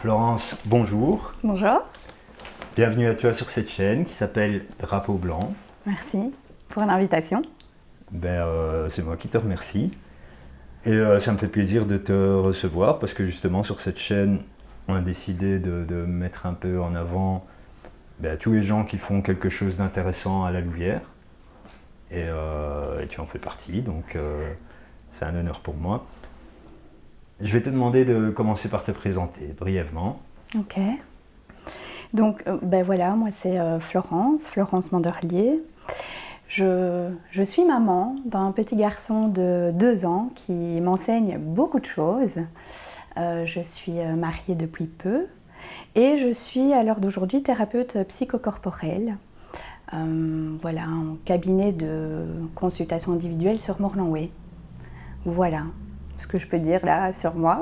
Florence, bonjour. Bonjour. Bienvenue à toi sur cette chaîne qui s'appelle Drapeau Blanc. Merci pour l'invitation. C'est moi qui te remercie. Et ça me fait plaisir de te recevoir parce que justement sur cette chaîne, on a décidé de mettre un peu en avant tous les gens qui font quelque chose d'intéressant à la Louvière. Et tu en fais partie, donc c'est un honneur pour moi. Je vais te demander de commencer par te présenter brièvement. Ok. Donc, voilà, moi c'est Florence Manderlier. Je suis maman d'un petit garçon de 2 ans qui m'enseigne beaucoup de choses. Je suis mariée depuis peu et je suis à l'heure d'aujourd'hui thérapeute psychocorporelle. Un cabinet de consultation individuelle sur Morlanway. Voilà ce que je peux dire là sur moi.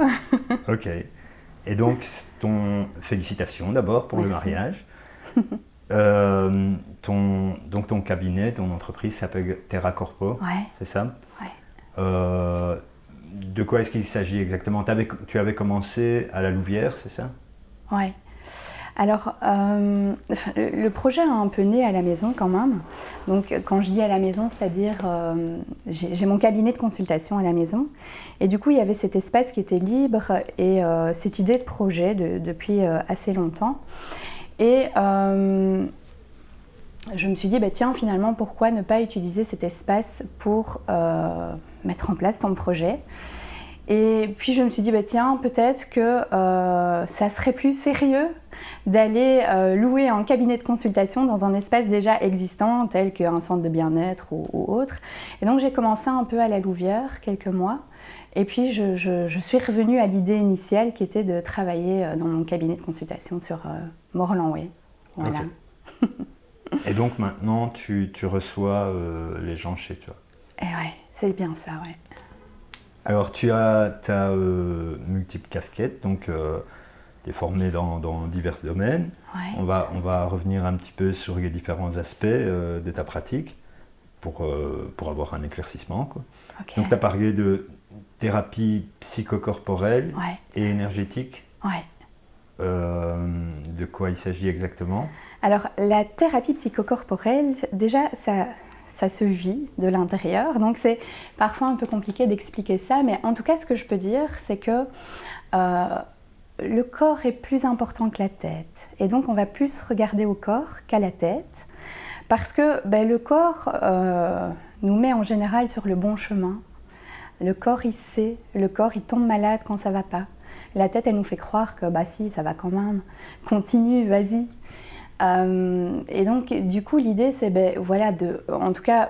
Ok. Et donc, félicitations d'abord pour Merci. le mariage. Ton cabinet, ton entreprise s'appelle Terra Corpo, Ouais. c'est ça? Ouais. De quoi est-ce qu'il s'agit exactement? Tu avais commencé à la Louvière, c'est ça? Ouais. Alors, le projet a un peu né à la maison quand même. Donc, quand je dis à la maison, c'est-à-dire j'ai mon cabinet de consultation à la maison. Et du coup, il y avait cet espace qui était libre et cette idée de projet depuis assez longtemps. Et je me suis dit, tiens, finalement, pourquoi ne pas utiliser cet espace pour mettre en place ton projet ? Et puis je me suis dit, tiens, peut-être que ça serait plus sérieux d'aller louer un cabinet de consultation dans un espace déjà existant, tel qu'un centre de bien-être ou autre. Et donc j'ai commencé un peu à la Louvière, quelques mois. Et puis je suis revenue à l'idée initiale qui était de travailler dans mon cabinet de consultation sur Morlanway. Voilà. Okay. Et donc maintenant, tu reçois les gens chez toi. Et ouais, c'est bien ça, ouais. Alors, tu as multiples casquettes, donc tu es formé dans divers domaines. Ouais. On va revenir un petit peu sur les différents aspects de ta pratique pour avoir un éclaircissement, quoi. Okay. Donc, tu as parlé de thérapie psychocorporelle et énergétique. Ouais. De quoi il s'agit exactement? Alors, la thérapie psychocorporelle, déjà, ça se vit de l'intérieur, donc c'est parfois un peu compliqué d'expliquer ça, mais en tout cas, ce que je peux dire, c'est que le corps est plus important que la tête. Et donc, on va plus regarder au corps qu'à la tête, parce que le corps nous met en général sur le bon chemin. Le corps, il sait, le corps, il tombe malade quand ça va pas. La tête, elle nous fait croire que si, ça va quand même, continue, vas-y. Et donc, du coup, l'idée, c'est en tout cas,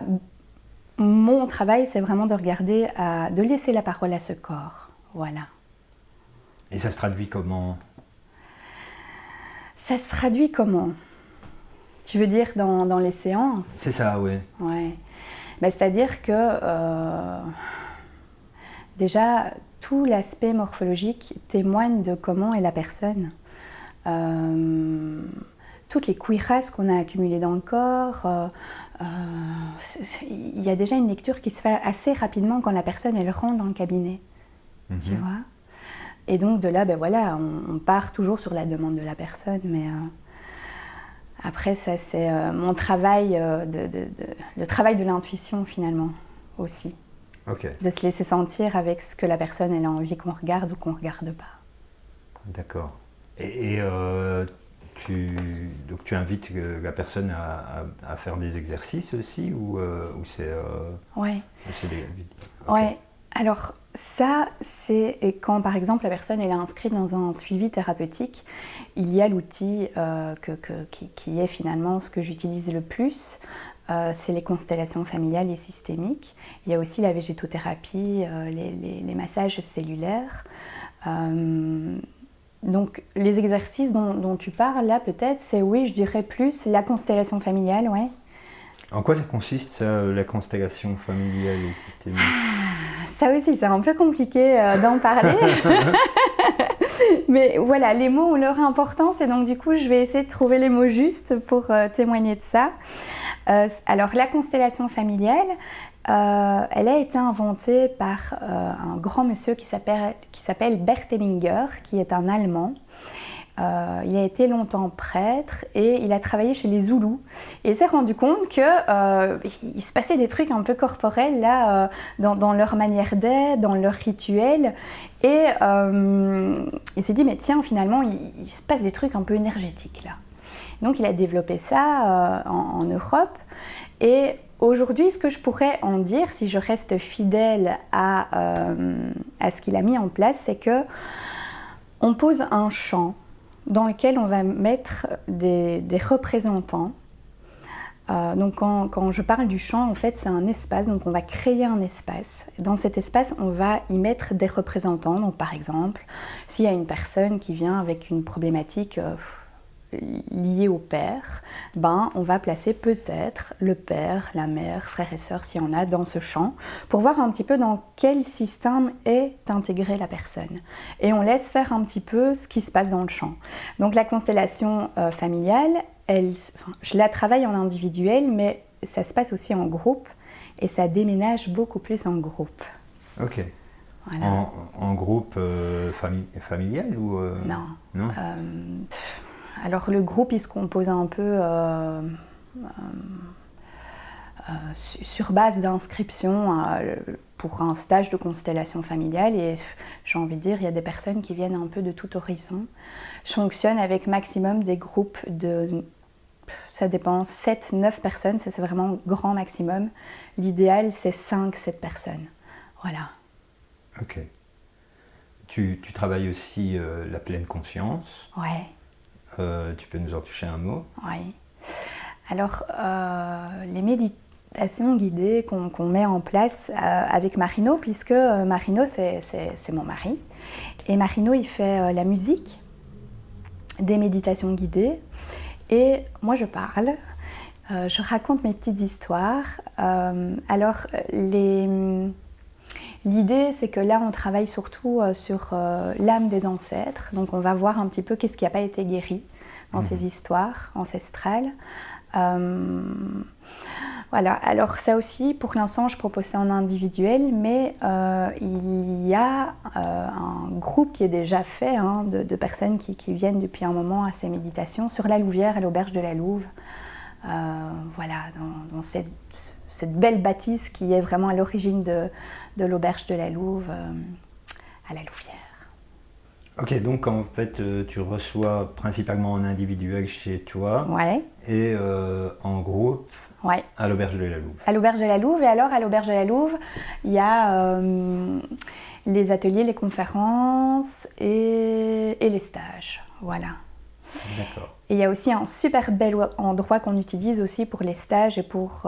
mon travail, c'est vraiment de regarder, de laisser la parole à ce corps. Voilà. Et ça se traduit comment? Ça se traduit comment? Tu veux dire dans les séances? C'est ça, oui. Ouais. C'est-à-dire que déjà, tout l'aspect morphologique témoigne de comment est la personne. Toutes les cuirasses qu'on a accumulées dans le corps, il y a déjà une lecture qui se fait assez rapidement quand la personne elle rentre dans le cabinet, tu vois. Et donc de là, on part toujours sur la demande de la personne, mais après ça c'est mon travail, le travail de l'intuition finalement aussi. Okay. De se laisser sentir avec ce que la personne elle a envie qu'on regarde ou qu'on regarde pas. D'accord. Et tu invites la personne à faire des exercices aussi ou c'est Ouais. Okay. Ouais. Alors ça, c'est quand par exemple la personne elle est inscrite dans un suivi thérapeutique, il y a l'outil qui est finalement ce que j'utilise le plus, c'est les constellations familiales et systémiques. Il y a aussi la végétothérapie, les massages cellulaires. Donc les exercices dont tu parles là peut-être, c'est oui, je dirais plus la constellation familiale, ouais. En quoi ça consiste ça, la constellation familiale et systémique? Ça aussi, c'est un peu compliqué d'en parler. Mais voilà, les mots ont leur importance et donc du coup, je vais essayer de trouver les mots justes pour témoigner de ça. Alors, la constellation familiale, Elle a été inventée par un grand monsieur qui s'appelle Bert Hellinger, qui est un Allemand. Il a été longtemps prêtre et il a travaillé chez les Zoulous. Et il s'est rendu compte qu'il se passait des trucs un peu corporels là, dans leur manière d'être, dans leur rituel. Et il s'est dit, mais tiens, finalement, il se passe des trucs un peu énergétiques là. Donc il a développé ça en Europe. Et aujourd'hui, ce que je pourrais en dire, si je reste fidèle à ce qu'il a mis en place, c'est que on pose un champ dans lequel on va mettre des représentants. Donc quand je parle du champ, en fait, c'est un espace, donc on va créer un espace. Dans cet espace, on va y mettre des représentants. Donc par exemple, s'il y a une personne qui vient avec une problématique liée au père, on va placer peut-être le père, la mère, frères et sœurs, s'il y en a, dans ce champ, pour voir un petit peu dans quel système est intégrée la personne. Et on laisse faire un petit peu ce qui se passe dans le champ. Donc la constellation familiale, je la travaille en individuel, mais ça se passe aussi en groupe, et ça déménage beaucoup plus en groupe. Ok. Voilà. En groupe familial ou Non. Alors le groupe, il se compose un peu sur base d'inscription pour un stage de constellation familiale, et j'ai envie de dire, il y a des personnes qui viennent un peu de tout horizon. Je fonctionne avec maximum des groupes de, ça dépend, 7-9 personnes, ça c'est vraiment grand maximum. L'idéal c'est 5-7 personnes, voilà. Ok. Tu travailles aussi la pleine conscience. Ouais. Tu peux nous en toucher un mot? Oui. Alors, les méditations guidées qu'on met en place avec Marino, puisque Marino, c'est mon mari. Et Marino, il fait la musique des méditations guidées. Et moi, je parle. Je raconte mes petites histoires. Alors, l'idée, c'est que là, on travaille surtout sur l'âme des ancêtres. Donc, on va voir un petit peu qu'est-ce qui n'a pas été guéri dans ces histoires ancestrales. Voilà. Alors, ça aussi, pour l'instant, je propose ça en individuel, mais il y a un groupe qui est déjà fait de personnes qui viennent depuis un moment à ces méditations sur la Louvière, à l'auberge de la Louve. Voilà, dans cette belle bâtisse qui est vraiment à l'origine de l'auberge de la Louve à la Louvière. Ok, donc en fait tu reçois principalement en individuel chez toi, ouais. Et en groupe ouais. à l'auberge de la Louve. À l'auberge de la Louve, et alors à l'auberge de la Louve, il y a les ateliers, les conférences et les stages, voilà. D'accord. Et il y a aussi un super bel endroit qu'on utilise aussi pour les stages et pour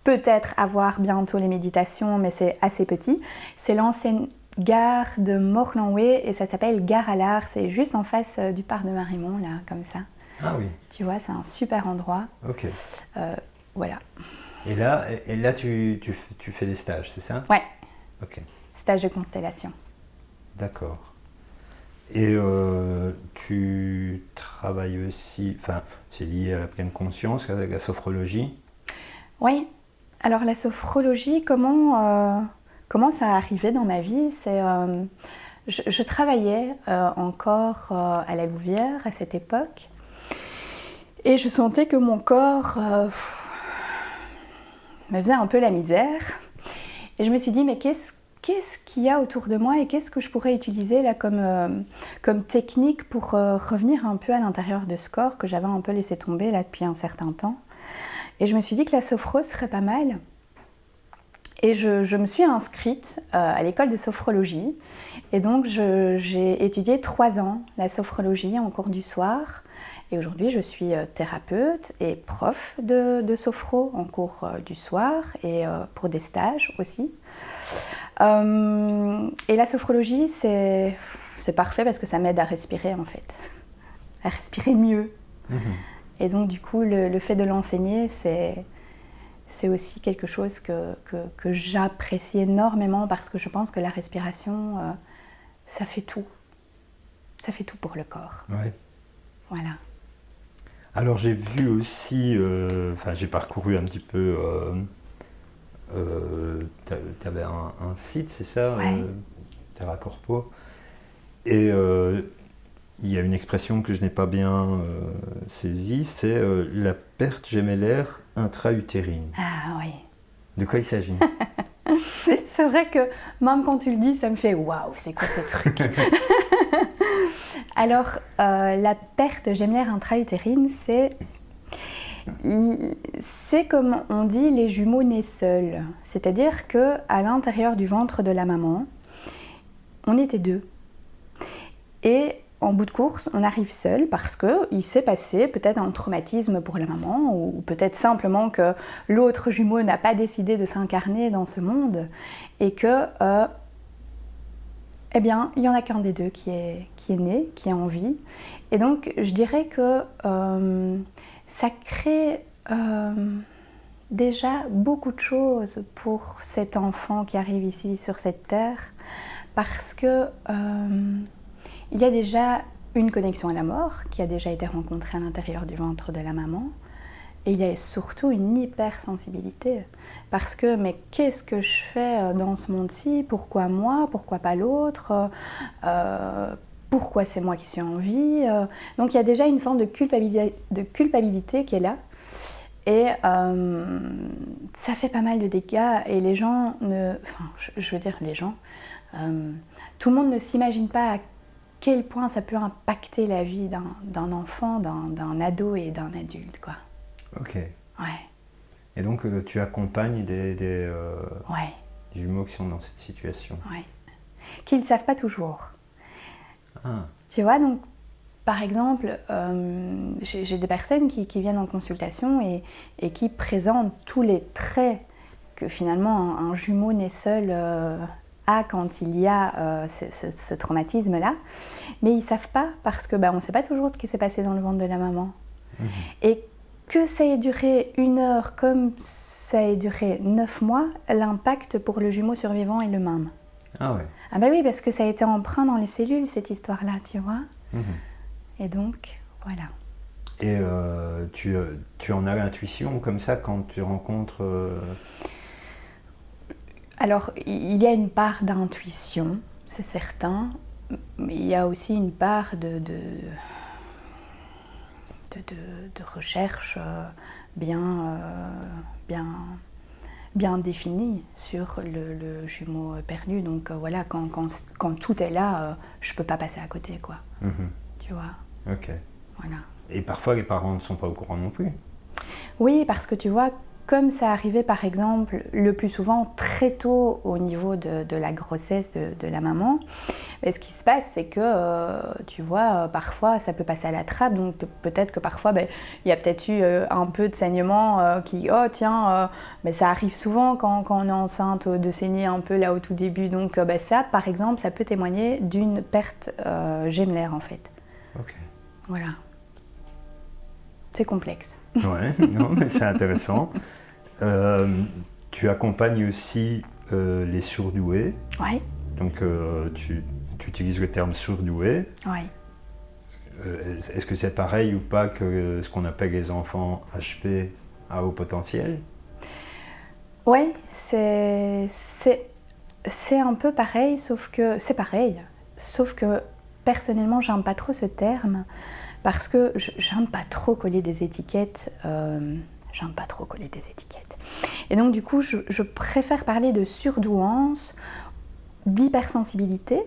peut-être avoir bientôt les méditations, mais c'est assez petit. C'est l'ancienne gare de Morlanoué et ça s'appelle Gare à l'Art. C'est juste en face du parc de Marimont, là, comme ça. Ah oui. Tu vois, c'est un super endroit. Ok. Voilà. Et là tu fais des stages, c'est ça? Ouais. Ok. Stage de constellation. D'accord. Et tu travailles aussi, enfin, c'est lié à la pleine conscience, à la sophrologie? Oui. Alors la sophrologie, comment ça a arrivé dans ma vie? C'est, je travaillais encore à la Louvière à cette époque, et je sentais que mon corps me faisait un peu la misère. Et je me suis dit, mais qu'est-ce qu'il y a autour de moi et qu'est-ce que je pourrais utiliser là comme technique pour revenir un peu à l'intérieur de ce corps que j'avais un peu laissé tomber là depuis un certain temps. Et je me suis dit que la sophro serait pas mal. Et je me suis inscrite à l'école de sophrologie. Et donc j'ai étudié 3 ans la sophrologie en cours du soir. Et aujourd'hui je suis thérapeute et prof de sophro en cours du soir et pour des stages aussi. Et la sophrologie, c'est parfait parce que ça m'aide à respirer en fait, à respirer mieux. Mmh. Et donc du coup, le fait de l'enseigner, c'est aussi quelque chose que j'apprécie énormément parce que je pense que la respiration, ça fait tout. Ça fait tout pour le corps. Ouais. Voilà. Alors j'ai vu aussi, j'ai parcouru un petit peu tu avais un site, c'est ça, Ouais. Terra Corpo. Et il y a une expression que je n'ai pas bien saisie, c'est la perte gémellaire intra-utérine. Ah oui. De quoi il s'agit? C'est vrai que même quand tu le dis, ça me fait waouh, c'est quoi ce truc? Alors, la perte gémellaire intra-utérine, c'est comme on dit les jumeaux nés seuls. C'est-à-dire qu'à l'intérieur du ventre de la maman, on était deux. Et en bout de course, on arrive seul parce qu'il s'est passé peut-être un traumatisme pour la maman ou peut-être simplement que l'autre jumeau n'a pas décidé de s'incarner dans ce monde et que, eh bien, il n'y en a qu'un des deux qui est né, qui est en vie. Et donc, je dirais que ça crée déjà beaucoup de choses pour cet enfant qui arrive ici sur cette terre parce que il y a déjà une connexion à la mort qui a déjà été rencontrée à l'intérieur du ventre de la maman. Et il y a surtout une hypersensibilité. Parce que, mais qu'est-ce que je fais dans ce monde-ci? Pourquoi moi? Pourquoi pas l'autre? Pourquoi c'est moi qui suis en vie? Donc il y a déjà une forme de culpabilité qui est là. Et ça fait pas mal de dégâts. Et les gens je veux dire les gens, tout le monde ne s'imagine pas à quel point ça peut impacter la vie d'un enfant, d'un ado et d'un adulte, quoi. Ok. Ouais. Et donc tu accompagnes des Ouais. jumeaux qui sont dans cette situation. Ouais. Qu'ils ne savent pas toujours. Ah. Tu vois, donc, par exemple, j'ai des personnes qui viennent en consultation et qui présentent tous les traits que finalement un jumeau né seul a quand il y a ce traumatisme-là. Mais ils ne savent pas parce que on ne sait pas toujours ce qui s'est passé dans le ventre de la maman. Mmh. Et que ça ait duré 1 heure comme ça ait duré 9 mois, l'impact pour le jumeau survivant est le même. Ah ouais. Ah bah oui, parce que ça a été empreint dans les cellules, cette histoire-là, tu vois. Mmh. Et donc, voilà. Et tu en as l'intuition comme ça quand tu rencontres... Alors, il y a une part d'intuition, c'est certain, mais il y a aussi une part de recherche bien définie sur le jumeau perdu. Donc voilà, quand tout est là, je peux pas passer à côté, quoi. Mmh. Tu vois. Ok. Voilà. Et parfois, les parents ne sont pas au courant non plus. Oui, parce que tu vois, comme ça arrivait par exemple le plus souvent très tôt au niveau de la grossesse de la maman, ce qui se passe c'est que, tu vois, parfois ça peut passer à la trappe, donc peut-être que parfois il y a peut-être eu un peu de saignement qui, oh tiens, ça arrive souvent quand on est enceinte de saigner un peu là au tout début, donc ça par exemple ça peut témoigner d'une perte gémellaire en fait. Ok. Voilà. C'est complexe. Ouais, non, mais c'est intéressant. Tu accompagnes aussi les surdoués. Oui. Donc tu utilises le terme surdoué. Oui. Est-ce que c'est pareil ou pas que ce qu'on appelle les enfants HP à haut potentiel? Oui, c'est un peu pareil, sauf que c'est pareil. Sauf que personnellement, j'aime pas trop ce terme. Parce que j'aime pas trop coller des étiquettes. Et donc du coup, je préfère parler de surdouance, d'hypersensibilité,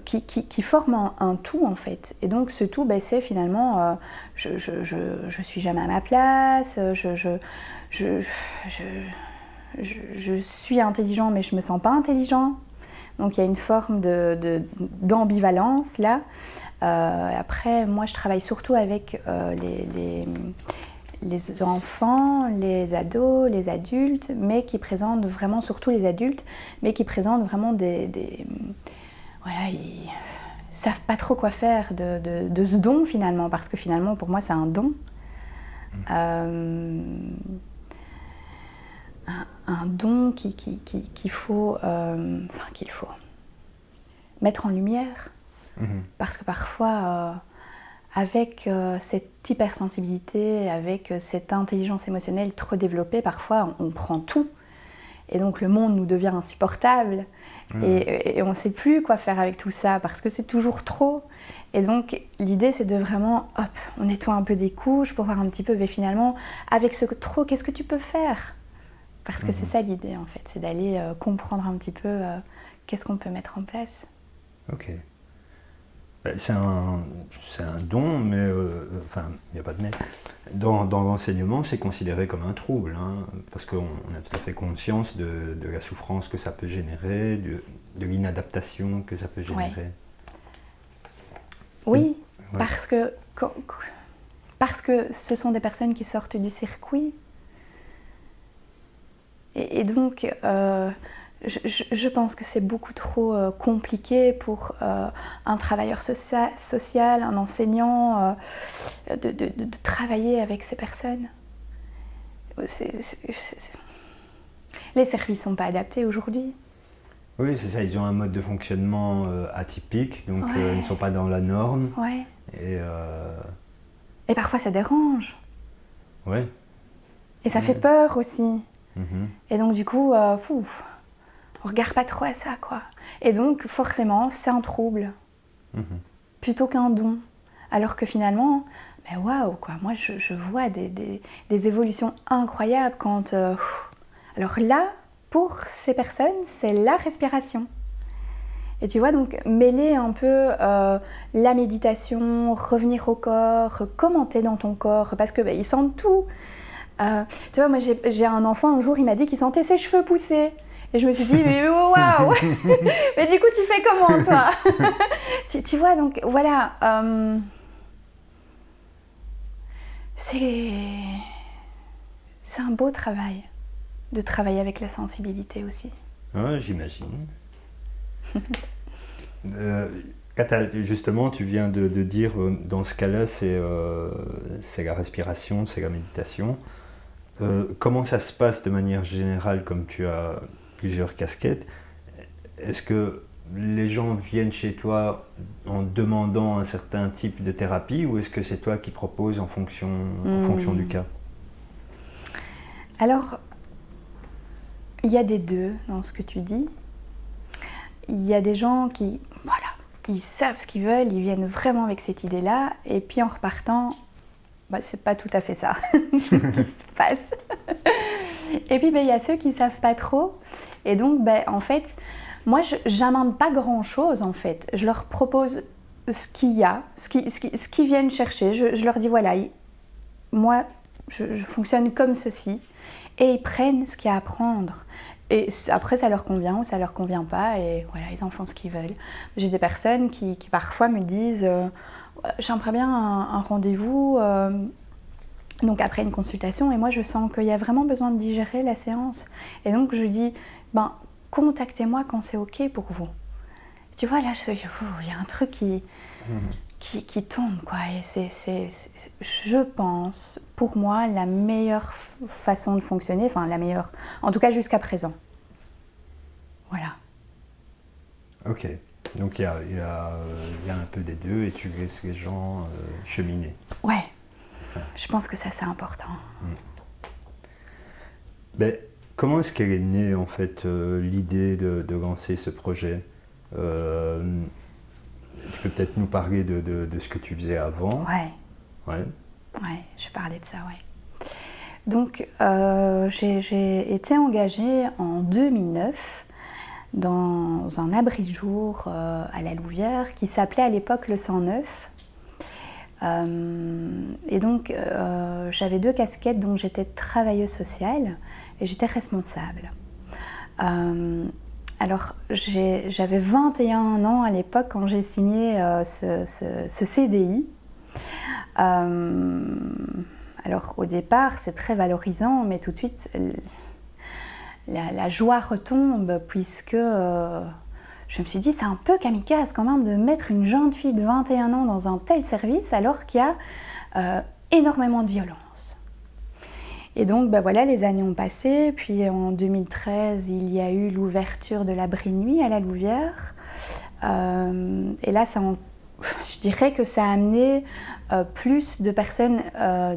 qui forment un tout en fait. Et donc ce tout, c'est finalement, je suis jamais à ma place, je suis intelligent mais je me sens pas intelligent. Donc il y a une forme d'ambivalence là. Après, moi, je travaille surtout avec les enfants, les ados, les adultes, mais qui présentent vraiment, surtout les adultes, mais qui présentent vraiment voilà, ils savent pas trop quoi faire de ce don finalement, parce que finalement, pour moi, c'est un don. Un don qu'il faut mettre en lumière. Parce que parfois, avec cette hypersensibilité, avec cette intelligence émotionnelle trop développée, parfois on prend tout. Et donc le monde nous devient insupportable. Et on ne sait plus quoi faire avec tout ça parce que c'est toujours trop. Et donc l'idée c'est de vraiment, hop, on nettoie un peu des couches pour voir un petit peu, mais finalement, avec ce trop, qu'est-ce que tu peux faire? Parce que c'est ça l'idée en fait, c'est d'aller comprendre un petit peu qu'est-ce qu'on peut mettre en place. Ok. C'est un don, mais enfin, il n'y a pas de mais. Dans l'enseignement, c'est considéré comme un trouble, hein, parce qu'on a tout à fait conscience de la souffrance que ça peut générer, de l'inadaptation que ça peut générer. Oui, Ouais. parce que ce sont des personnes qui sortent du circuit. Et donc, je pense que c'est beaucoup trop compliqué pour un travailleur social, un enseignant, de travailler avec ces personnes. Les services ne sont pas adaptés aujourd'hui. Oui, c'est ça, ils ont un mode de fonctionnement atypique, donc ils ne sont pas dans la norme. Ouais. Et parfois ça dérange. Ouais. Et ça fait peur aussi. Mhm. Et donc du coup, on regarde pas trop à ça, quoi. Et donc forcément, c'est un trouble. Plutôt qu'un don. Alors que finalement, ben waouh, quoi. Moi, je vois des évolutions incroyables quand... Alors là, pour ces personnes, c'est la respiration. Et tu vois, donc mêler un peu la méditation, revenir au corps, commenter dans ton corps, parce que ils sentent tout. Tu vois, moi j'ai un enfant, un jour, il m'a dit qu'il sentait ses cheveux pousser. Et je me suis dit, mais waouh. Mais du coup, tu fais comment, toi? tu vois, donc voilà. C'est un beau travail, de travailler avec la sensibilité aussi. Ouais, j'imagine. Justement, tu viens de dire, dans ce cas-là, c'est la respiration, c'est la méditation. Comment ça se passe de manière générale, comme tu as plusieurs casquettes? Est-ce que les gens viennent chez toi en demandant un certain type de thérapie, ou est-ce que c'est toi qui proposes en fonction du cas? Alors, il y a des deux dans ce que tu dis. Il y a des gens qui, voilà, ils savent ce qu'ils veulent, ils viennent vraiment avec cette idée-là, et puis en repartant, c'est pas tout à fait ça qui se passe. Et puis il y a ceux qui savent pas trop, et donc en fait, moi j'amène pas grand-chose en fait. Je leur propose ce qu'il y a, ce qu'ils viennent chercher. Je leur dis voilà, moi je fonctionne comme ceci, et ils prennent ce qu'il y a à prendre. Et après, ça leur convient ou ça leur convient pas, et voilà, ils en font ce qu'ils veulent. J'ai des personnes qui parfois me disent j'aimerais bien un rendez-vous, donc après une consultation, et moi je sens qu'il y a vraiment besoin de digérer la séance. Et donc je dis contactez-moi quand c'est ok pour vous. Tu vois, là, il y a un truc qui tombe, quoi. Et c'est, je pense, pour moi, la meilleure façon de fonctionner, enfin la meilleure, en tout cas jusqu'à présent. Voilà. Ok, donc il y a un peu des deux, et tu laisses les gens cheminer. Ouais, je pense que ça c'est important. Comment est-ce qu'elle est née, en fait, l'idée de lancer ce projet? Tu peux peut-être nous parler de ce que tu faisais avant? Ouais, je parlais de ça, ouais. Donc, j'ai été engagée en 2009 dans un abri de jour à la Louvière qui s'appelait à l'époque le 109. Et donc, j'avais deux casquettes, donc j'étais travailleuse sociale et j'étais responsable. Alors, j'avais 21 ans à l'époque quand j'ai signé ce CDI. Alors, au départ, c'est très valorisant, mais tout de suite, la joie retombe, puisque je me suis dit, c'est un peu kamikaze quand même de mettre une jeune fille de 21 ans dans un tel service alors qu'il y a énormément de violence. Et donc, voilà, les années ont passé, puis en 2013, il y a eu l'ouverture de l'abri de nuit à la Louvière. Et là, ça a je dirais que ça a amené plus de personnes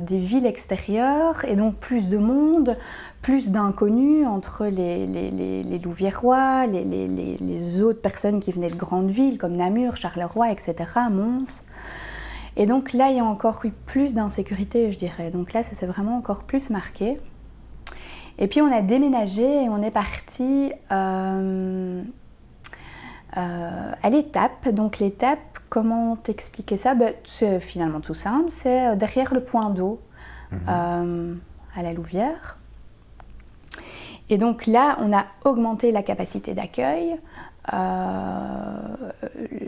des villes extérieures et donc plus de monde, plus d'inconnus entre les Louviérois, les autres personnes qui venaient de grandes villes comme Namur, Charleroi, etc., Mons. Et donc là, il y a encore eu plus d'insécurité, je dirais. Donc là, ça s'est vraiment encore plus marqué. Et puis on a déménagé et on est parti à l'Étape. Donc l'Étape, comment t'expliquer ça? C'est finalement tout simple, c'est derrière le point d'eau à la Louvière. Et donc là, on a augmenté la capacité d'accueil.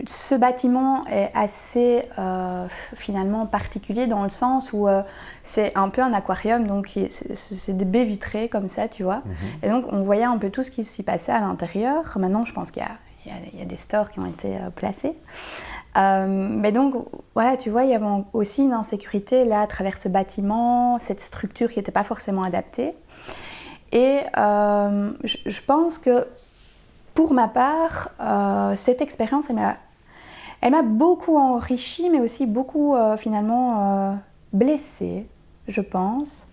Ce bâtiment est assez finalement particulier dans le sens où c'est un peu un aquarium, donc c'est des baies vitrées comme ça, tu vois. Et donc on voyait un peu tout ce qui s'y passait à l'intérieur. Maintenant, je pense qu'il y a des stores qui ont été placés. Mais donc, ouais, tu vois, il y avait aussi une insécurité là à travers ce bâtiment, cette structure qui n'était pas forcément adaptée. Et je pense que pour ma part, cette expérience, elle m'a beaucoup enrichie, mais aussi beaucoup finalement blessée, je pense.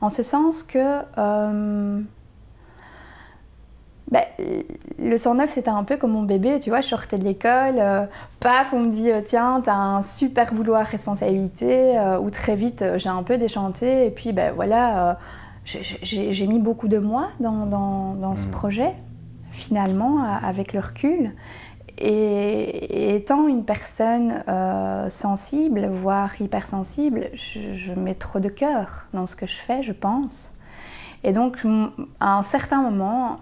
En ce sens que le 109, c'était un peu comme mon bébé, tu vois, je sortais de l'école, paf, on me dit tiens, t'as un super boulot à responsabilité, ou très vite j'ai un peu déchanté, et puis voilà, j'ai mis beaucoup de mois dans ce projet, finalement, avec le recul. Et étant une personne sensible, voire hypersensible, je mets trop de cœur dans ce que je fais, je pense. Et donc, à un certain moment,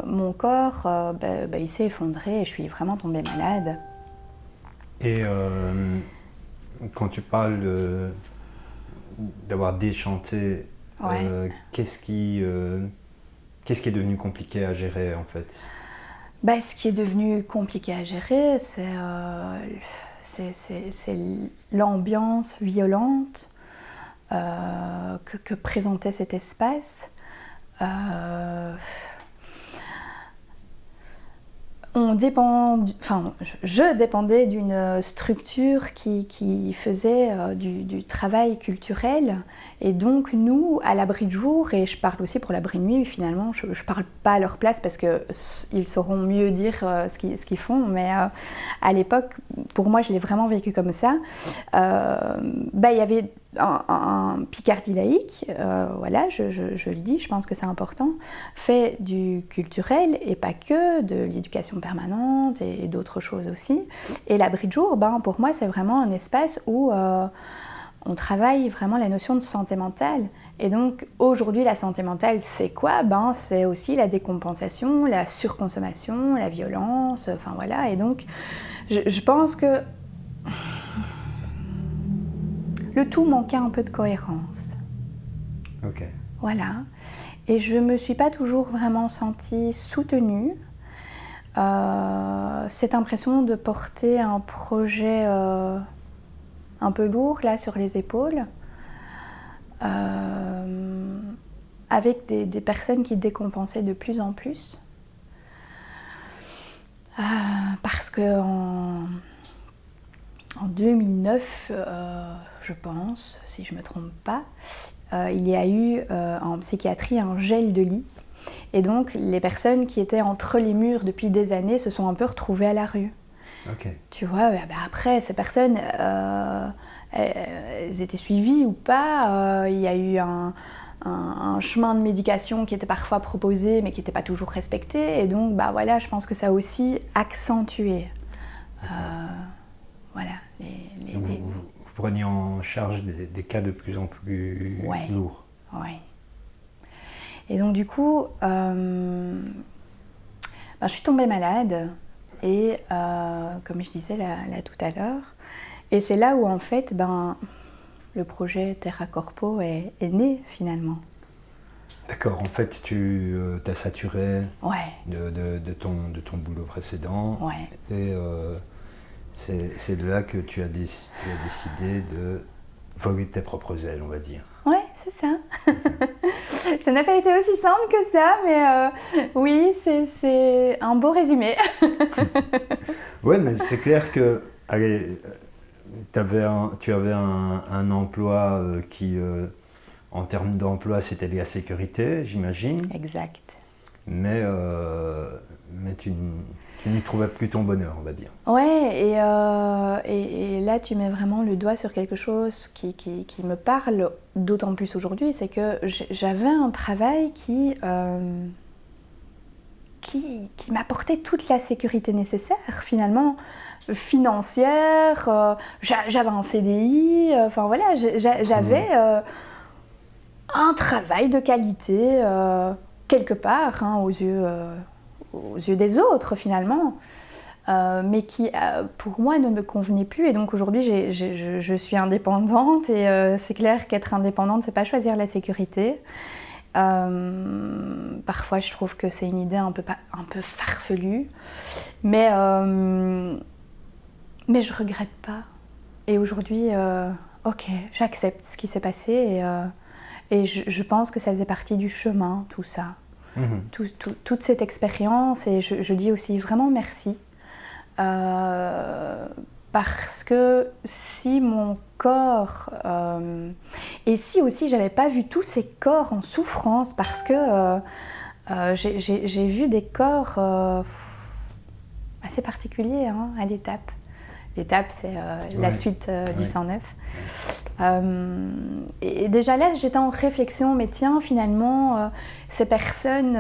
mon corps, il s'est effondré et je suis vraiment tombée malade. Et quand tu parles d'avoir déchanté, ouais. Qu'est-ce qui est devenu compliqué à gérer en fait? Ce qui est devenu compliqué à gérer, c'est l'ambiance violente que présentait cet espace. Je dépendais d'une structure qui faisait du travail culturel, et donc nous, à l'abri de jour, et je parle aussi pour l'abri de nuit, finalement, je ne parle pas à leur place parce qu'ils sauront mieux dire ce qu'ils font, mais à l'époque, pour moi, je l'ai vraiment vécu comme ça. Il y avait un Picardie laïque, voilà, je le dis, je pense que c'est important, fait du culturel et pas que, de l'éducation permanente et d'autres choses aussi. Et l'abri de jour, pour moi, c'est vraiment un espace où on travaille vraiment la notion de santé mentale. Et donc, aujourd'hui, la santé mentale, c'est quoi? C'est aussi la décompensation, la surconsommation, la violence, enfin voilà. Et donc, je pense que le tout manquait un peu de cohérence. Ok. Voilà. Et je ne me suis pas toujours vraiment sentie soutenue. Cette impression de porter un projet un peu lourd là sur les épaules, avec des personnes qui décompensaient de plus en plus. Parce qu'en 2009, je pense, si je ne me trompe pas, il y a eu en psychiatrie un gel de lit. Et donc, les personnes qui étaient entre les murs depuis des années se sont un peu retrouvées à la rue. Okay. Tu vois, après, ces personnes, elles étaient suivies ou pas. Il y a eu un chemin de médication qui était parfois proposé, mais qui n'était pas toujours respecté. Et donc, voilà, je pense que ça a aussi accentué. Voilà. Vous preniez en charge des cas de plus en plus lourds. Oui. Et donc, du coup, je suis tombée malade. Et comme je disais là tout à l'heure, et c'est là où en fait le projet Terra Corpo est né finalement. D'accord, en fait tu t'as saturé de ton boulot précédent, et c'est de là que tu as décidé de voler tes propres ailes, on va dire. Ouais, c'est ça. Ça n'a pas été aussi simple que ça, mais oui, c'est un beau résumé. Ouais, mais c'est clair que Allez, tu avais un emploi qui, en termes d'emploi, c'était de la sécurité, j'imagine. Exact. Mais tu n'y trouvais plus ton bonheur, on va dire. Ouais, et là tu mets vraiment le doigt sur quelque chose qui me parle d'autant plus aujourd'hui, c'est que j'avais un travail qui m'apportait toute la sécurité nécessaire finalement, financière, j'avais un CDI, enfin voilà, j'avais un travail de qualité quelque part, hein, aux yeux des autres finalement. Mais qui pour moi ne me convenait plus, et donc aujourd'hui je suis indépendante, et c'est clair qu'être indépendante c'est pas choisir la sécurité. Parfois je trouve que c'est une idée un peu farfelue, mais je regrette pas, et aujourd'hui ok, j'accepte ce qui s'est passé, et je pense que ça faisait partie du chemin, tout ça. Toute cette expérience, et je dis aussi vraiment merci. Parce que si mon corps et si aussi j'avais pas vu tous ces corps en souffrance, parce que j'ai vu des corps assez particuliers, hein, à l'étape. L'étape, c'est la suite du 109. Et déjà là, j'étais en réflexion, mais tiens, finalement, ces personnes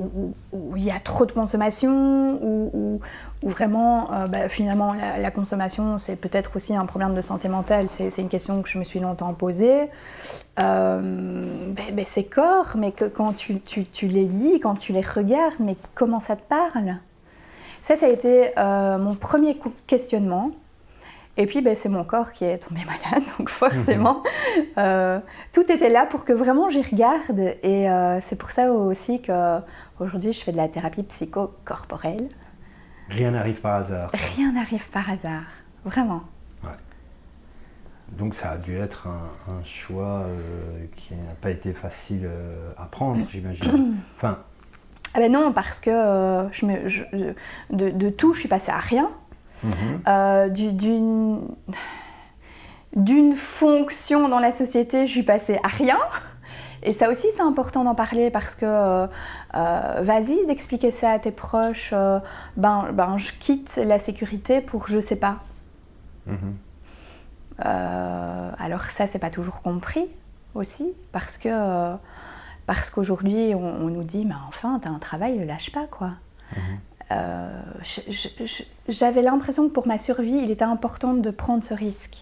où il y a trop de consommation, où vraiment, finalement, la consommation, c'est peut-être aussi un problème de santé mentale. C'est une question que je me suis longtemps posée. Ces corps, mais que quand tu les lis, quand tu les regardes, mais comment ça te parle? Ça a été mon premier questionnement. Et puis c'est mon corps qui est tombé malade, donc forcément, tout était là pour que vraiment j'y regarde. Et c'est pour ça aussi qu'aujourd'hui je fais de la thérapie psychocorporelle. Rien n'arrive par hasard. Rien n'arrive par hasard, vraiment. Ouais. Donc ça a dû être un choix qui n'a pas été facile à prendre, j'imagine. Enfin... Ah ben non, parce que de tout, je suis passée à rien. D'une fonction dans la société, je suis passée à rien. Et ça aussi, c'est important d'en parler, parce que vas-y, d'expliquer ça à tes proches. Je quitte la sécurité pour je sais pas. Alors ça, c'est pas toujours compris aussi, parce qu'aujourd'hui, on nous dit, mais enfin, t'as un travail, le lâche pas, quoi. J'avais l'impression que pour ma survie, il était important de prendre ce risque.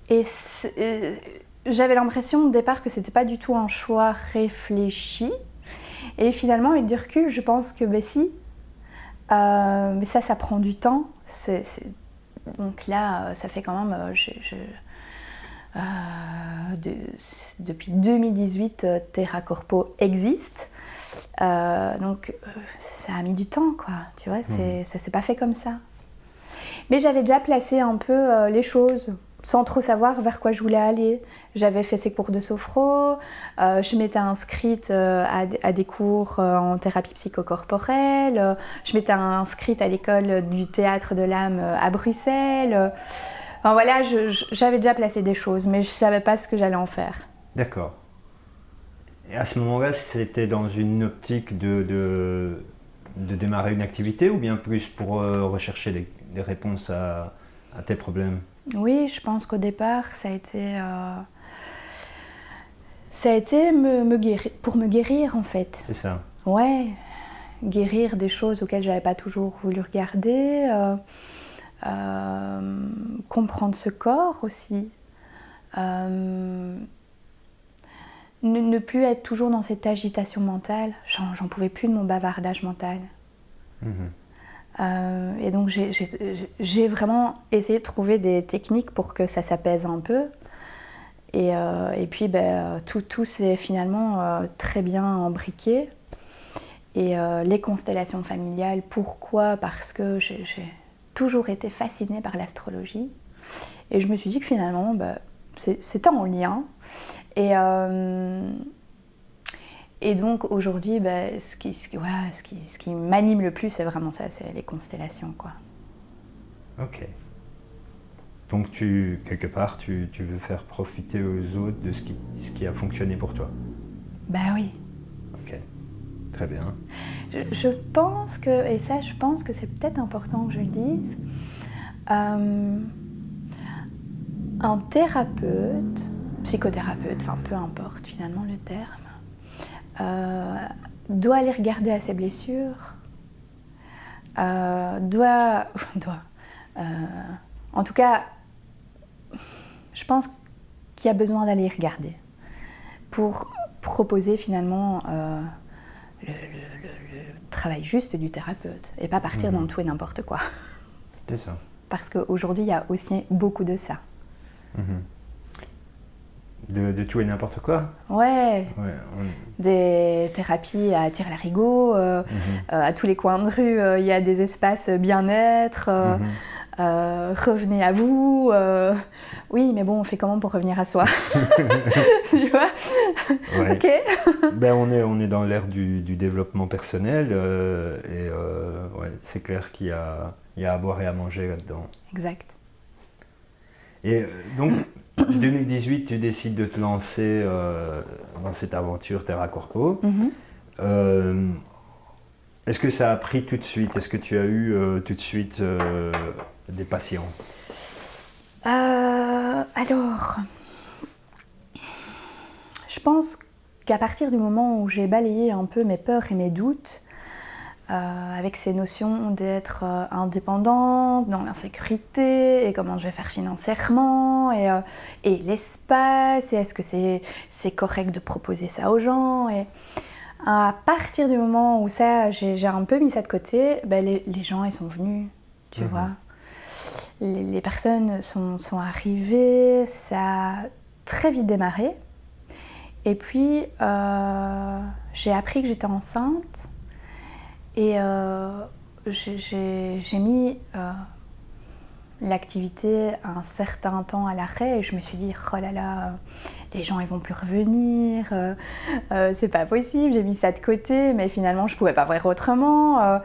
Et j'avais l'impression au départ que c'était pas du tout un choix réfléchi. Et finalement, avec du recul, je pense que si. Mais ça prend du temps. Donc là, ça fait quand même... depuis 2018, TerraCorpo existe. Donc ça a mis du temps, quoi. Tu vois, ça s'est pas fait comme ça. Mais j'avais déjà placé un peu les choses, sans trop savoir vers quoi je voulais aller. J'avais fait ces cours de sophro, je m'étais inscrite à des cours en thérapie psychocorporelle, je m'étais inscrite à l'école du théâtre de l'âme à Bruxelles. Enfin, voilà, j'avais déjà placé des choses, mais je ne savais pas ce que j'allais en faire. D'accord. Et à ce moment-là, c'était dans une optique de démarrer une activité, ou bien plus pour rechercher des réponses à tes problèmes? Oui, je pense qu'au départ, ça a été pour me guérir, en fait. C'est ça. Ouais, guérir des choses auxquelles je n'avais pas toujours voulu regarder. Comprendre ce corps aussi, ne plus être toujours dans cette agitation mentale. J'en pouvais plus de mon bavardage mental. Et donc j'ai vraiment essayé de trouver des techniques pour que ça s'apaise un peu, et puis tout s'est finalement très bien embriqué. Et les constellations familiales, pourquoi? Parce que j'ai toujours été fascinée par l'astrologie, et je me suis dit que finalement c'était en lien, et Et donc aujourd'hui, ce qui m'anime le plus, c'est vraiment ça, c'est les constellations, quoi. Ok. Donc quelque part, tu veux faire profiter aux autres de ce qui a fonctionné pour toi. Bah oui. Ok, très bien. Je pense que c'est peut-être important que je le dise. Un thérapeute, psychothérapeute, enfin peu importe finalement le terme, doit aller regarder à ses blessures, en tout cas, je pense qu'il y a besoin d'aller y regarder pour proposer finalement le travail juste du thérapeute et pas partir dans tout et n'importe quoi. C'est ça. Parce qu'aujourd'hui, il y a aussi beaucoup de ça. De tout et n'importe quoi. Ouais. Des thérapies à tire-larigot, à tous les coins de rue, il y a des espaces bien-être, revenez à vous. Oui, mais bon, on fait comment pour revenir à soi? Tu vois? Ouais. Ok. On est dans l'ère du développement personnel c'est clair qu'il y a à boire et à manger là-dedans. Exact. Et donc, 2018, tu décides de te lancer dans cette aventure Terra Corpo. Est-ce que ça a pris tout de suite? Est-ce que tu as eu tout de suite des patients? Alors, je pense qu'à partir du moment où j'ai balayé un peu mes peurs et mes doutes, avec ces notions d'être indépendante, dans l'insécurité, et comment je vais faire financièrement, et l'espace, et est-ce que c'est correct de proposer ça aux gens, et à partir du moment où ça, j'ai un peu mis ça de côté, les gens ils sont venus, tu vois. Les personnes sont arrivées, ça a très vite démarré, et puis j'ai appris que j'étais enceinte. Et j'ai mis l'activité un certain temps à l'arrêt et je me suis dit oh là là, les gens ils vont plus revenir, c'est pas possible, j'ai mis ça de côté mais finalement je pouvais pas faire autrement.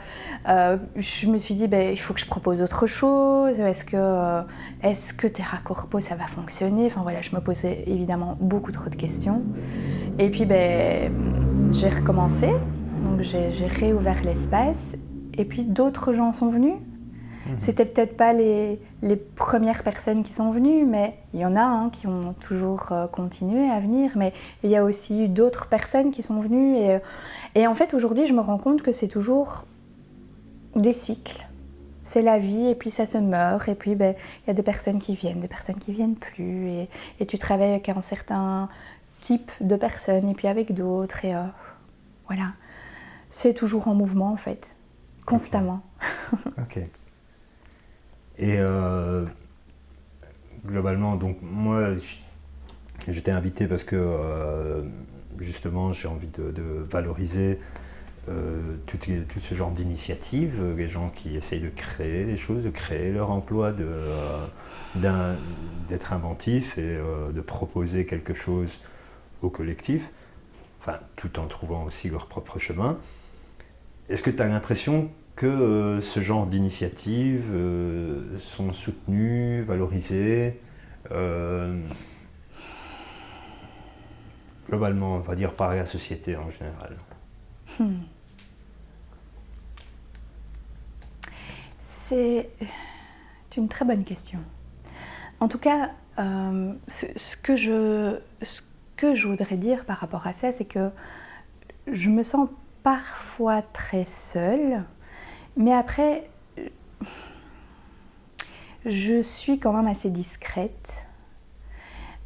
Je me suis dit il faut que je propose autre chose, est-ce que Terra Corpo ça va fonctionner, enfin voilà, je me posais évidemment beaucoup trop de questions et puis j'ai recommencé. Donc j'ai réouvert l'espace et puis d'autres gens sont venus. C'était peut-être pas les premières personnes qui sont venues, mais il y en a qui ont toujours continué à venir. Mais il y a aussi eu d'autres personnes qui sont venues. Et en fait, aujourd'hui, je me rends compte que c'est toujours des cycles. C'est la vie et puis ça se meurt. Et puis il y a des personnes qui viennent plus. Et tu travailles avec un certain type de personnes et puis avec d'autres. Et voilà. C'est toujours en mouvement en fait, constamment. Ok. Et globalement, donc moi, je t'ai invité parce que justement, j'ai envie de valoriser tout ce genre d'initiatives, les gens qui essayent de créer des choses, de créer leur emploi, d'être inventifs et de proposer quelque chose au collectif, enfin, tout en trouvant aussi leur propre chemin. Est-ce que tu as l'impression que ce genre d'initiatives sont soutenues, valorisées globalement, on va dire par la société en général? C'est une très bonne question. En tout cas, ce que je voudrais dire par rapport à ça, c'est que je me sens parfois très seule, mais après, je suis quand même assez discrète.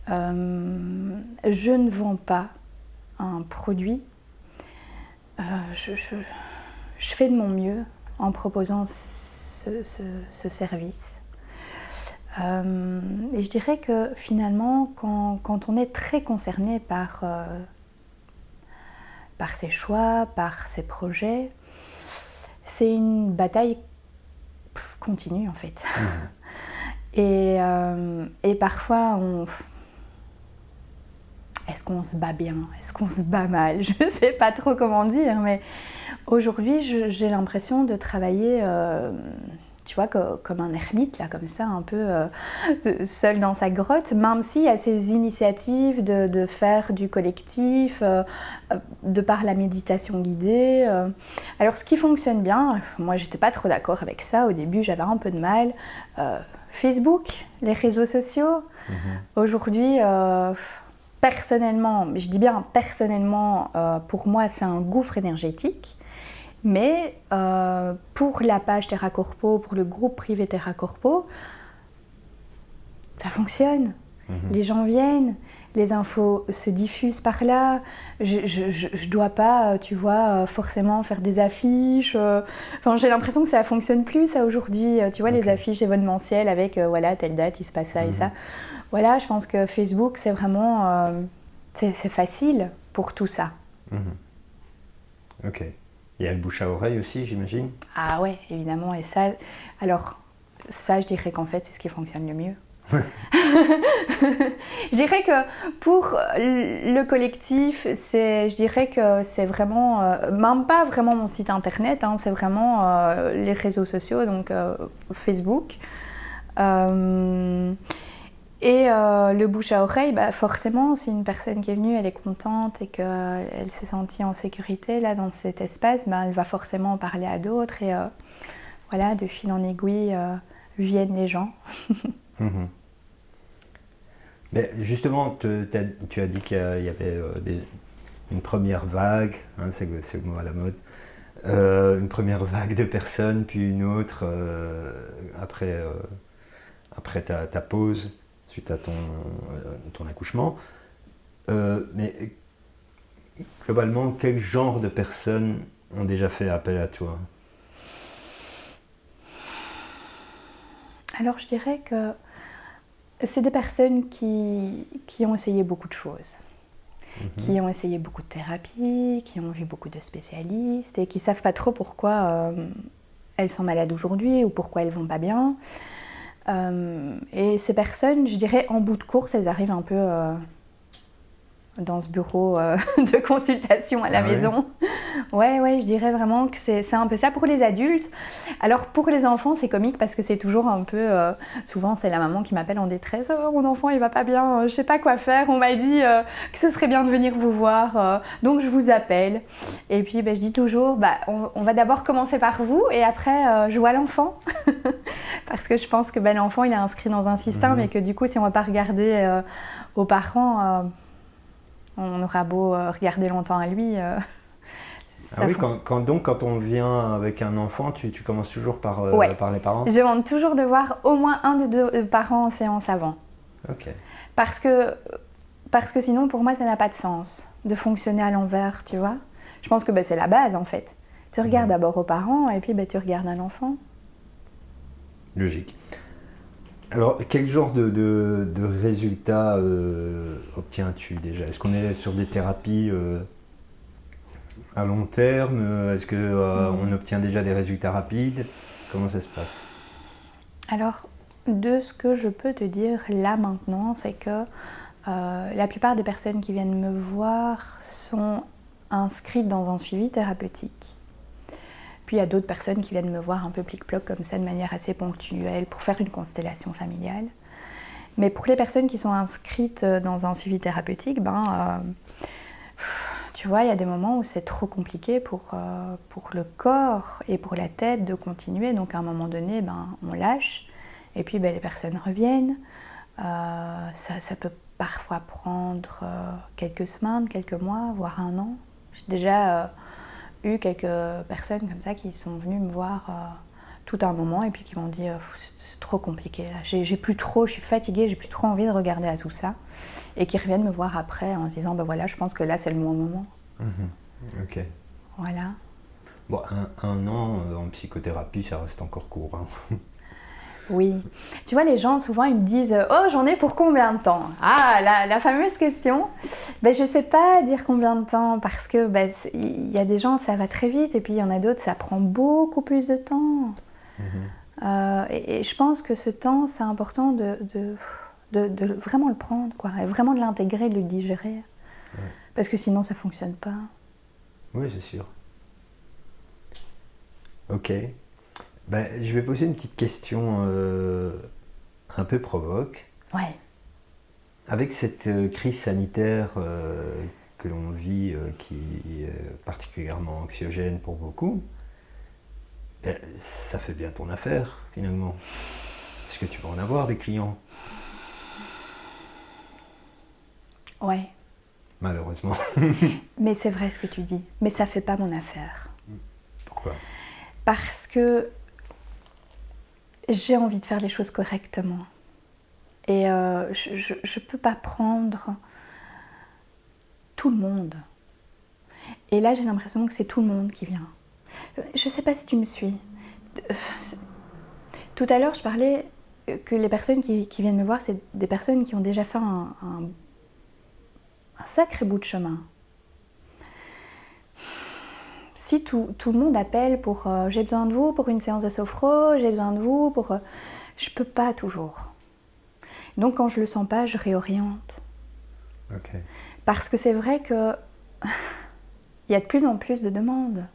Je ne vends pas un produit. Je fais de mon mieux en proposant ce service. Et je dirais que finalement, quand on est très concerné par ses choix, par ses projets, c'est une bataille continue en fait. Et parfois, est-ce qu'on se bat bien? Est-ce qu'on se bat mal? Je ne sais pas trop comment dire, mais aujourd'hui, j'ai l'impression de travailler, tu vois, comme un ermite, là, comme ça, un peu seul dans sa grotte, même s'il y a ces initiatives de faire du collectif, de par la méditation guidée. Alors, ce qui fonctionne bien, moi, j'étais pas trop d'accord avec ça. Au début, j'avais un peu de mal. Facebook, les réseaux sociaux. Aujourd'hui, personnellement, je dis bien personnellement, pour moi, c'est un gouffre énergétique. Mais pour la page Terra Corpo, pour le groupe privé Terra Corpo, ça fonctionne. Les gens viennent, les infos se diffusent par là. Je dois pas, tu vois, forcément faire des affiches. Enfin, j'ai l'impression que ça fonctionne plus, ça, aujourd'hui. Tu vois, les affiches événementielles avec, voilà, telle date, il se passe ça et ça. Voilà, je pense que Facebook, c'est vraiment... c'est facile pour tout ça. Ok. Il y a le bouche à oreille aussi, j'imagine? Ah ouais, évidemment. Et ça, alors, ça, je dirais qu'en fait, c'est ce qui fonctionne le mieux. Je dirais que pour le collectif, je dirais que c'est vraiment, même pas vraiment mon site internet, hein, c'est vraiment les réseaux sociaux, donc Facebook. Et le bouche à oreille, bah forcément, si une personne qui est venue, elle est contente et qu'elle s'est sentie en sécurité là, dans cet espace, bah, elle va forcément en parler à d'autres. Et voilà, de fil en aiguille, viennent les gens. Mais justement, tu as dit qu'il y avait une première vague, hein, c'est le mot à la mode, une première vague de personnes, puis une autre après ta pause, suite à ton accouchement. Mais globalement, quel genre de personnes ont déjà fait appel à toi? Alors je dirais que c'est des personnes qui ont essayé beaucoup de choses, qui ont essayé beaucoup de thérapies, qui ont vu beaucoup de spécialistes et qui ne savent pas trop pourquoi elles sont malades aujourd'hui ou pourquoi elles ne vont pas bien. Et ces personnes, je dirais, en bout de course, elles arrivent un peu dans ce bureau de consultation à la maison. Ouais, je dirais vraiment que c'est un peu ça pour les adultes. Alors pour les enfants, c'est comique parce que c'est toujours un peu... souvent, c'est la maman qui m'appelle en détresse. « Oh, mon enfant, il va pas bien, je sais pas quoi faire. On m'a dit que ce serait bien de venir vous voir, donc je vous appelle. » Et puis, je dis toujours, on va d'abord commencer par vous et après, je vois l'enfant. Parce que je pense que l'enfant, il est inscrit dans un système et que du coup, si on ne va pas regarder aux parents... on aura beau regarder longtemps à lui. Ah oui, quand on vient avec un enfant, tu commences toujours par les parents? Je demande toujours de voir au moins un des deux parents en séance avant. Ok. Parce que sinon, pour moi, ça n'a pas de sens de fonctionner à l'envers, tu vois. Je pense que c'est la base, en fait. Tu regardes d'abord aux parents et puis tu regardes à l'enfant. Logique. Alors, quel genre de résultats obtiens-tu déjà? Est-ce qu'on est sur des thérapies à long terme? Est-ce qu'on obtient déjà des résultats rapides? Comment ça se passe? Alors, de ce que je peux te dire là maintenant, c'est que la plupart des personnes qui viennent me voir sont inscrites dans un suivi thérapeutique. Puis il y a d'autres personnes qui viennent me voir un peu plic-ploc comme ça de manière assez ponctuelle pour faire une constellation familiale. Mais pour les personnes qui sont inscrites dans un suivi thérapeutique, tu vois, il y a des moments où c'est trop compliqué pour le corps et pour la tête de continuer. Donc à un moment donné, on lâche et puis les personnes reviennent. Ça peut parfois prendre quelques semaines, quelques mois, voire un an. J'ai déjà... eu quelques personnes comme ça qui sont venues me voir tout un moment et puis qui m'ont dit c'est trop compliqué là. J'ai plus trop, je suis fatiguée, j'ai plus trop envie de regarder à tout ça et qui reviennent me voir après en se disant voilà, je pense que là c'est le bon moment. Ok. Voilà. Bon, un an en psychothérapie, ça reste encore court. Hein. Oui. Tu vois, les gens, souvent, ils me disent « Oh, j'en ai pour combien de temps ?» Ah, la fameuse question. Je ne sais pas dire combien de temps parce que y a des gens, ça va très vite et puis il y en a d'autres, ça prend beaucoup plus de temps. Et je pense que ce temps, c'est important de vraiment le prendre, quoi, et vraiment de l'intégrer, de le digérer. Parce que sinon, ça ne fonctionne pas. Oui, c'est sûr. Ok. Ben, je vais poser une petite question un peu provoque. Ouais. Avec cette crise sanitaire que l'on vit, qui est particulièrement anxiogène pour beaucoup, ben, ça fait bien ton affaire, finalement. Parce que tu vas en avoir des clients. Ouais. Malheureusement. Mais c'est vrai ce que tu dis. Mais ça ne fait pas mon affaire. Pourquoi ? Parce que j'ai envie de faire les choses correctement. Et je ne peux pas prendre tout le monde. Et là, j'ai l'impression que c'est tout le monde qui vient. Je ne sais pas si tu me suis. Tout à l'heure, je parlais que les personnes qui viennent me voir, c'est des personnes qui ont déjà fait un sacré bout de chemin. Si tout le monde appelle pour j'ai besoin de vous pour une séance de sophro, j'ai besoin de vous pour... je peux pas toujours. Donc quand je le sens pas, je réoriente. Okay. Parce que c'est vrai que il y a de plus en plus de demandes.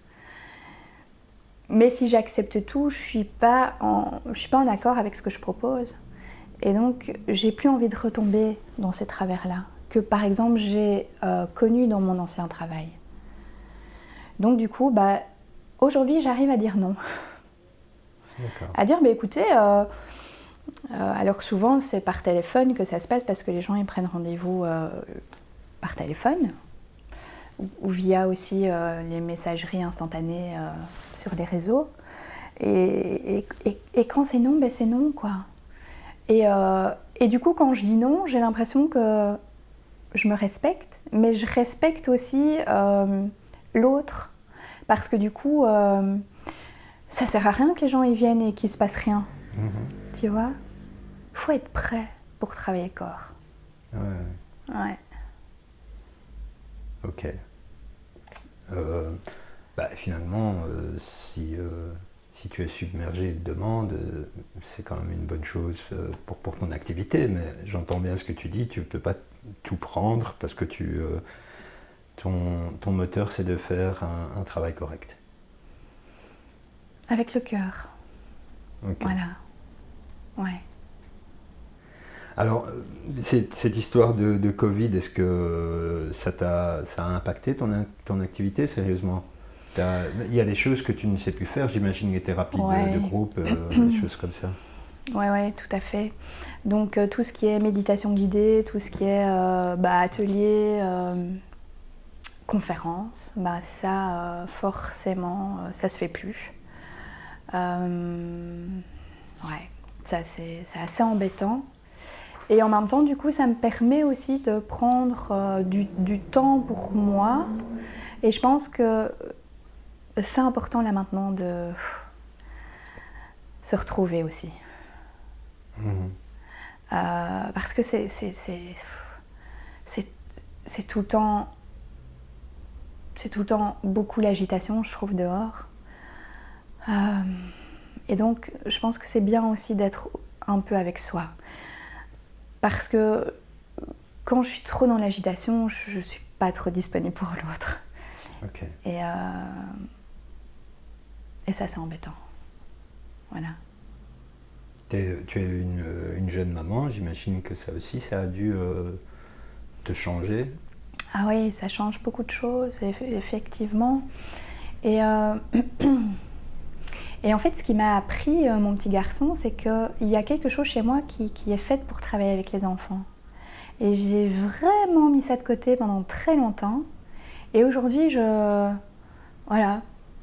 Mais si j'accepte tout, je suis pas en accord avec ce que je propose. Et donc j'ai plus envie de retomber dans ces travers-là que par exemple j'ai connu dans mon ancien travail. Donc du coup, aujourd'hui j'arrive à dire non. D'accord. À dire, écoutez, alors que souvent c'est par téléphone que ça se passe parce que les gens ils prennent rendez-vous par téléphone ou via aussi les messageries instantanées sur les réseaux. Et quand c'est non, c'est non, quoi. Et du coup, quand je dis non, j'ai l'impression que je me respecte, mais je respecte aussi l'autre, parce que du coup, ça sert à rien que les gens y viennent et qu'il se passe rien. Mm-hmm. Tu vois ? Il faut être prêt pour travailler corps. Ouais. Ok. Finalement, si tu es submergé de demandes, c'est quand même une bonne chose pour ton activité, mais j'entends bien ce que tu dis, tu ne peux pas tout prendre parce que ton moteur, c'est de faire un travail correct. Avec le cœur. Okay. Voilà. Ouais. Alors, cette histoire de Covid, est-ce que ça a impacté ton activité, sérieusement ? Il y a des choses que tu ne sais plus faire, j'imagine, les thérapies de groupe, des choses comme ça. Oui, tout à fait. Donc, tout ce qui est méditation guidée, tout ce qui est atelier, conférence, ça, forcément, ça se fait plus. Ça, c'est assez embêtant. Et en même temps, du coup, ça me permet aussi de prendre du temps pour moi. Et je pense que c'est important là maintenant de se retrouver aussi. Mmh. Parce que c'est tout le temps beaucoup l'agitation, je trouve, dehors. Et donc, je pense que c'est bien aussi d'être un peu avec soi. Parce que quand je suis trop dans l'agitation, je ne suis pas trop disponible pour l'autre. Okay. Et ça, c'est embêtant. Voilà. Tu es une jeune maman, j'imagine que ça aussi, ça a dû te changer. Ah oui, ça change beaucoup de choses, effectivement. Et en fait, ce qui m'a appris, mon petit garçon, c'est qu'il y a quelque chose chez moi qui est fait pour travailler avec les enfants. Et j'ai vraiment mis ça de côté pendant très longtemps. Et aujourd'hui, je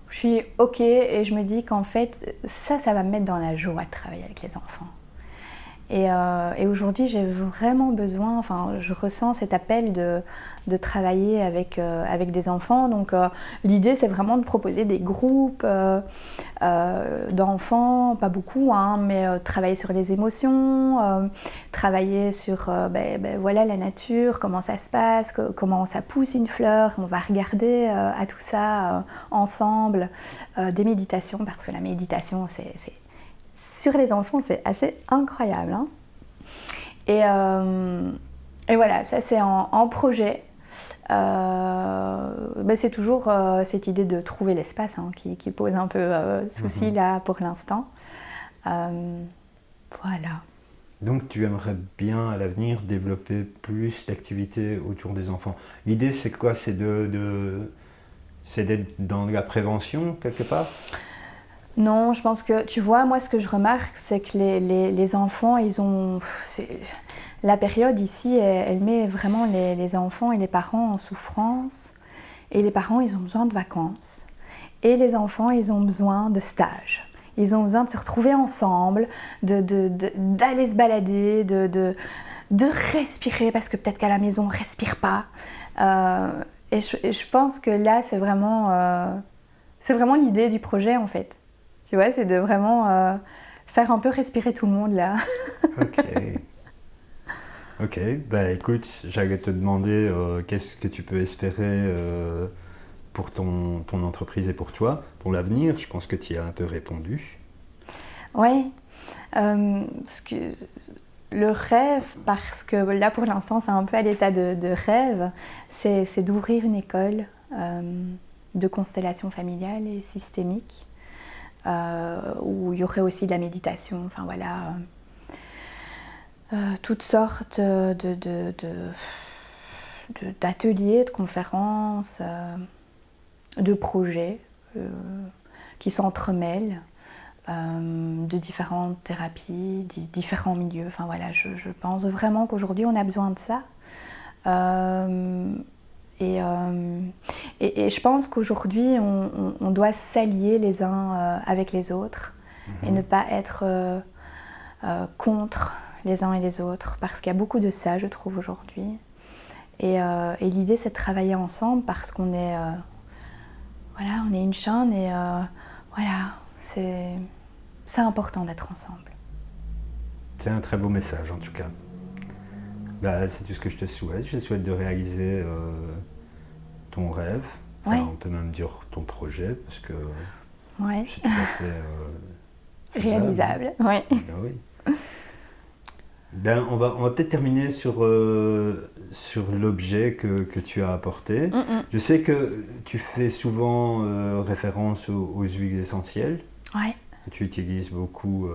suis OK et je me dis qu'en fait, ça va me mettre dans la joie de travailler avec les enfants. Et aujourd'hui, j'ai vraiment besoin, je ressens cet appel de travailler avec des enfants. Donc l'idée, c'est vraiment de proposer des groupes d'enfants, pas beaucoup, mais travailler sur les émotions, travailler sur voilà, la nature, comment ça se passe, comment ça pousse une fleur. On va regarder à tout ça ensemble, des méditations, parce que la méditation, c'est sur les enfants, c'est assez incroyable. Et voilà, ça c'est en projet. C'est toujours cette idée de trouver l'espace qui pose un peu souci là pour l'instant. Voilà. Donc tu aimerais bien à l'avenir développer plus d'activités autour des enfants. L'idée c'est quoi? C'est d'être dans la prévention quelque part? Non, je pense que, tu vois, moi ce que je remarque, c'est que les enfants, la période ici, elle met vraiment les enfants et les parents en souffrance. Et les parents, ils ont besoin de vacances. Et les enfants, ils ont besoin de stages. Ils ont besoin de se retrouver ensemble, d'aller se balader, de respirer, parce que peut-être qu'à la maison, on ne respire pas. Et je pense que là, c'est vraiment l'idée du projet, en fait. Tu vois, c'est de vraiment faire un peu respirer tout le monde, là. Ok, bah écoute, j'allais te demander qu'est-ce que tu peux espérer pour ton entreprise et pour toi, pour l'avenir. Je pense que tu y as un peu répondu. Oui, le rêve, parce que là pour l'instant c'est un peu à l'état de rêve, c'est d'ouvrir une école de constellation familiale et systémique, où il y aurait aussi de la méditation, enfin voilà, toutes sortes d'ateliers, de conférences, de projets qui s'entremêlent, de différentes thérapies, différents milieux. Enfin voilà, je pense vraiment qu'aujourd'hui on a besoin de ça. Et je pense qu'aujourd'hui on doit s'allier les uns avec les autres et ne pas être contre les uns et les autres, parce qu'il y a beaucoup de ça, je trouve, aujourd'hui. Et l'idée, c'est de travailler ensemble parce qu'on est, on est une chaîne et voilà, c'est important d'être ensemble. C'est un très beau message, en tout cas. Bah, c'est tout ce que je te souhaite. Je te souhaite de réaliser ton rêve. Enfin, on peut même dire ton projet, parce que c'est tout à fait réalisable. Oui. Ben oui. Ben, on va peut-être terminer sur l'objet que tu as apporté. Je sais que tu fais souvent référence aux huiles essentielles. Ouais. Que tu utilises beaucoup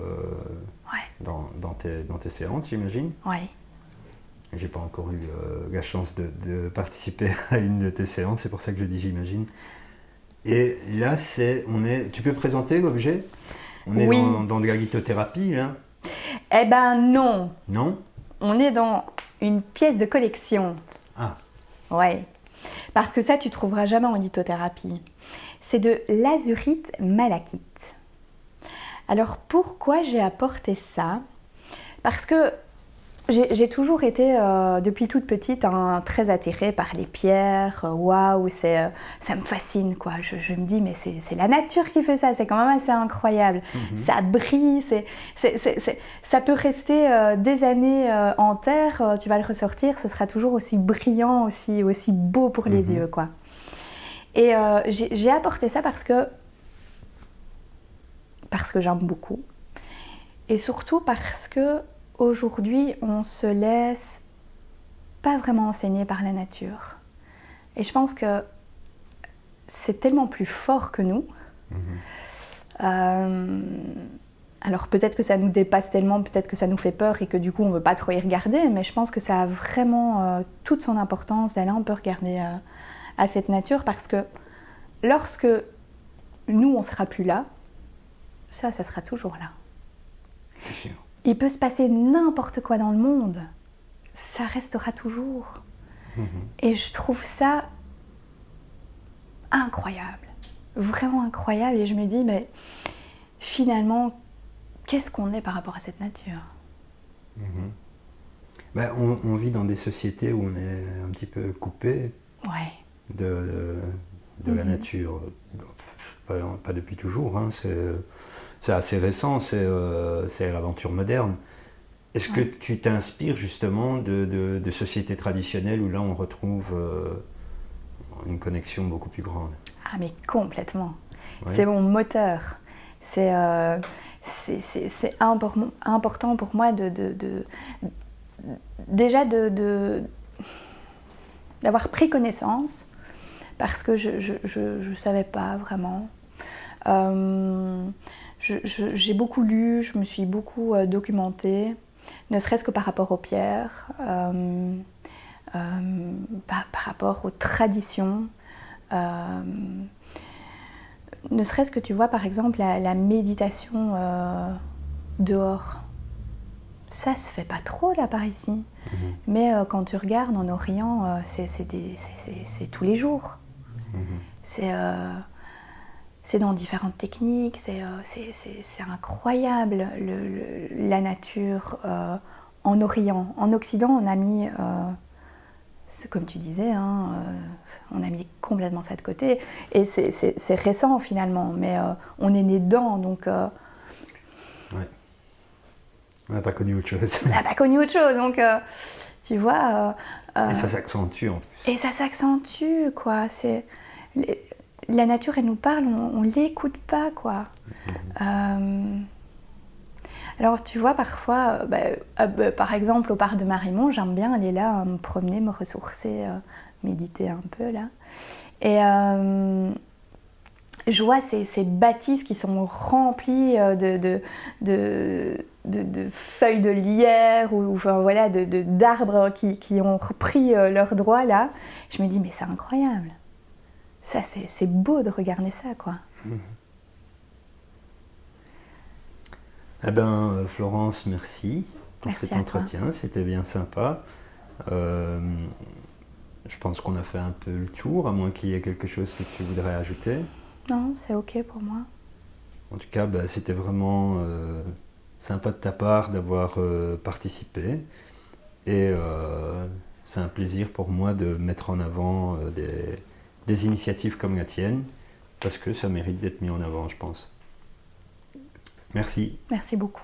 dans tes séances, j'imagine. Oui. J'ai pas encore eu la chance de participer à une de tes séances, c'est pour ça que je dis j'imagine. Et là, tu peux présenter l'objet? On est dans de la lithothérapie, là? Eh ben non. Non? On est dans une pièce de collection. Ah. Ouais. Parce que ça, tu trouveras jamais en lithothérapie. C'est de l'azurite malachite. Alors pourquoi j'ai apporté ça? Parce que j'ai toujours été, depuis toute petite, très attirée par les pierres. Waouh, ça me fascine, quoi. Je me dis, mais c'est la nature qui fait ça, c'est quand même assez incroyable. Ça brille, ça peut rester des années en terre, tu vas le ressortir, ce sera toujours aussi brillant, aussi beau pour les yeux, quoi. Et j'ai apporté ça parce que j'aime beaucoup. Et surtout parce que aujourd'hui, on se laisse pas vraiment enseigner par la nature. Et je pense que c'est tellement plus fort que nous. Alors peut-être que ça nous dépasse tellement, peut-être que ça nous fait peur et que du coup on veut pas trop y regarder, mais je pense que ça a vraiment toute son importance d'aller un peu regarder à cette nature, parce que lorsque nous on sera plus là, ça sera toujours là. C'est sûr. Il peut se passer n'importe quoi dans le monde, ça restera toujours. Et je trouve ça incroyable, vraiment incroyable. Et je me dis, mais finalement, qu'est-ce qu'on est par rapport à cette nature? Ben, on vit dans des sociétés où on est un petit peu coupé de la nature. Pas depuis toujours, hein. C'est assez récent, c'est l'aventure moderne. Est-ce que tu t'inspires justement de sociétés traditionnelles où là on retrouve une connexion beaucoup plus grande? Ah mais complètement. C'est mon moteur. C'est important pour moi déjà d'avoir pris connaissance, parce que je savais pas vraiment. J'ai beaucoup lu, je me suis beaucoup documentée, ne serait-ce que par rapport aux pierres, par rapport aux traditions. Ne serait-ce que tu vois par exemple la méditation dehors. Ça se fait pas trop là par ici. Mais quand tu regardes en Orient, c'est tous les jours. C'est dans différentes techniques, c'est incroyable la nature en Orient. En Occident, on a mis, comme tu disais, hein, on a mis complètement ça de côté. Et c'est récent finalement, mais on est né dedans, donc... Ouais. On n'a pas connu autre chose. On n'a pas connu autre chose, donc tu vois... et ça s'accentue en plus. Et ça s'accentue, quoi. La nature, elle nous parle, on ne l'écoute pas, quoi. Alors, tu vois, parfois, par exemple, au parc de Marimont, j'aime bien aller là, me promener, me ressourcer, méditer un peu, là. Et je vois ces bâtisses qui sont remplies de feuilles de lierre ou enfin, voilà, d'arbres qui ont repris leur droit, là. Je me dis, mais c'est incroyable. Ça, c'est beau de regarder ça, quoi. Eh bien, Florence, merci pour Merci cet à entretien. toi. C'était bien sympa. Je pense qu'on a fait un peu le tour, à moins qu'il y ait quelque chose que tu voudrais ajouter. Non, c'est OK pour moi. En tout cas, c'était vraiment sympa de ta part d'avoir participé. Et c'est un plaisir pour moi de mettre en avant des initiatives comme la tienne, parce que ça mérite d'être mis en avant, je pense. Merci. Merci beaucoup.